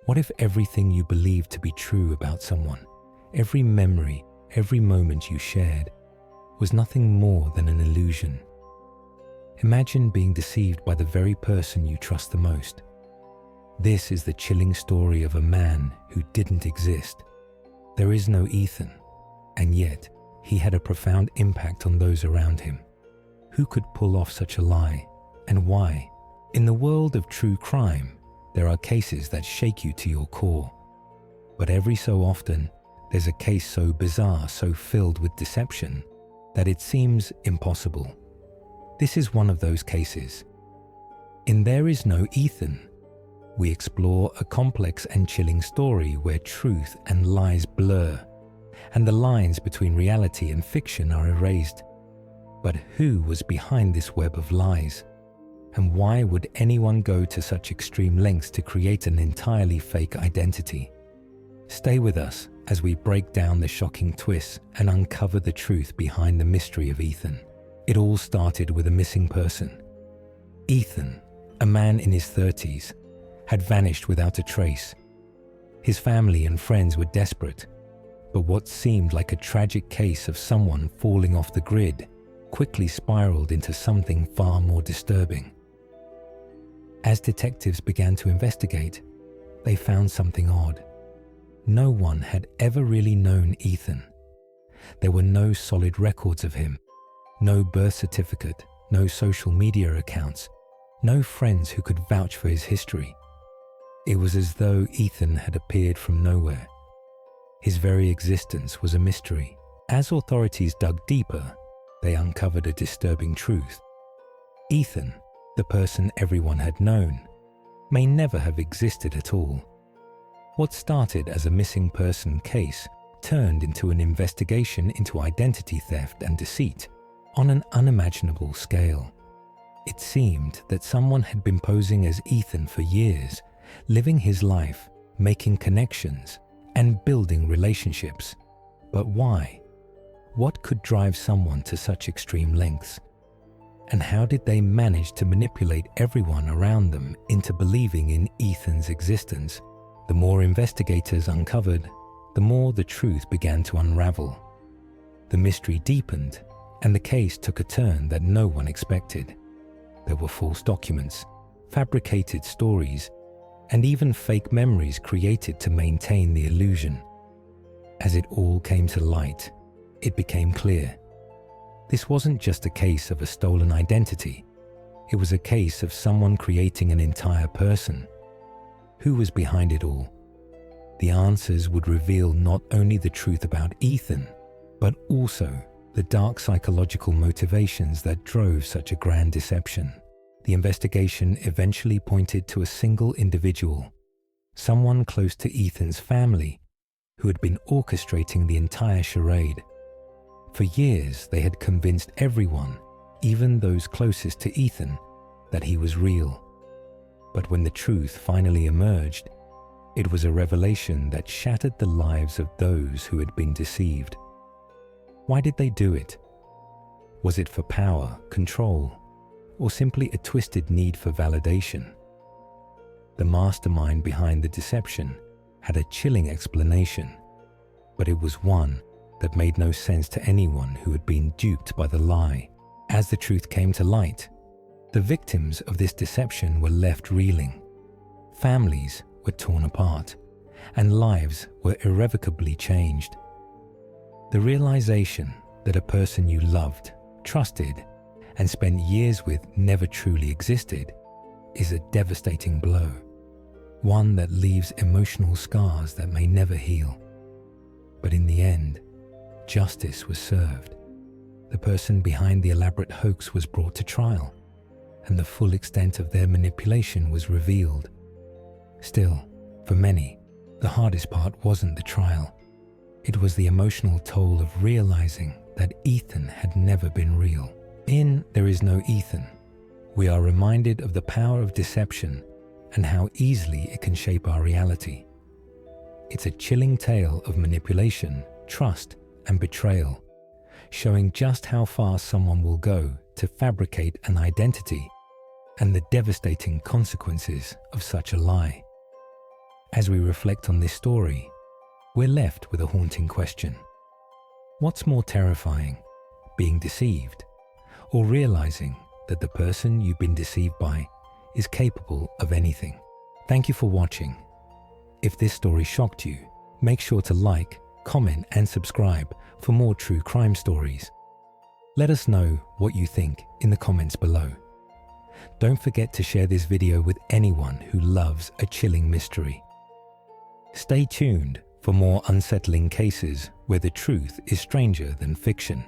What if everything you believed to be true about someone, every memory, every moment you shared, was nothing more than an illusion? Imagine being deceived by the very person you trust the most. This is the chilling story of a man who didn't exist. There is no Ethan, and yet he had a profound impact on those around him. Who could pull off such a lie, and why? In the world of true crime, there are cases that shake you to your core. But every so often, there's a case so bizarre, so filled with deception, that it seems impossible. This is one of those cases. In There Is No Ethan, we explore a complex and chilling story where truth and lies blur, and the lines between reality and fiction are erased. But who was behind this web of lies? And why would anyone go to such extreme lengths to create an entirely fake identity? Stay with us as we break down the shocking twists and uncover the truth behind the mystery of Ethan. It all started with a missing person. Ethan, a man in his 30s, had vanished without a trace. His family and friends were desperate, but what seemed like a tragic case of someone falling off the grid quickly spiraled into something far more disturbing. As detectives began to investigate, they found something odd. No one had ever really known Ethan. There were no solid records of him, no birth certificate, no social media accounts, no friends who could vouch for his history. It was as though Ethan had appeared from nowhere. His very existence was a mystery. As authorities dug deeper, they uncovered a disturbing truth. Ethan, the person everyone had known, may never have existed at all. What started as a missing person case turned into an investigation into identity theft and deceit on an unimaginable scale. It seemed that someone had been posing as Ethan for years, living his life, making connections, and building relationships. But why? What could drive someone to such extreme lengths? And how did they manage to manipulate everyone around them into believing in Ethan's existence? The more investigators uncovered, the more the truth began to unravel. The mystery deepened, and the case took a turn that no one expected. There were false documents, fabricated stories, and even fake memories created to maintain the illusion. As it all came to light, it became clear. This wasn't just a case of a stolen identity. It was a case of someone creating an entire person. Who was behind it all? The answers would reveal not only the truth about Ethan, but also the dark psychological motivations that drove such a grand deception. The investigation eventually pointed to a single individual, someone close to Ethan's family, who had been orchestrating the entire charade. For years, they had convinced everyone, even those closest to Ethan, that he was real. But when the truth finally emerged, it was a revelation that shattered the lives of those who had been deceived. Why did they do it? Was it for power, control, or simply a twisted need for validation? The mastermind behind the deception had a chilling explanation, but it was one that made no sense to anyone who had been duped by the lie. As the truth came to light, the victims of this deception were left reeling. Families were torn apart, and lives were irrevocably changed. The realization that a person you loved, trusted, and spent years with never truly existed is a devastating blow, one that leaves emotional scars that may never heal. But in the end, justice was served. The person behind the elaborate hoax was brought to trial, and the full extent of their manipulation was revealed. Still, for many, the hardest part wasn't the trial. It was the emotional toll of realizing that Ethan had never been real. In There Is No Ethan, we are reminded of the power of deception and how easily it can shape our reality. It's a chilling tale of manipulation, trust, and betrayal, showing just how far someone will go to fabricate an identity and the devastating consequences of such a lie. As we reflect on this story, we're left with a haunting question. What's more terrifying, being deceived, or realizing that the person you've been deceived by is capable of anything? Thank you for watching. If this story shocked you, make sure to like, comment, and subscribe for more true crime stories. Let us know what you think in the comments below. Don't forget to share this video with anyone who loves a chilling mystery. Stay tuned for more unsettling cases where the truth is stranger than fiction.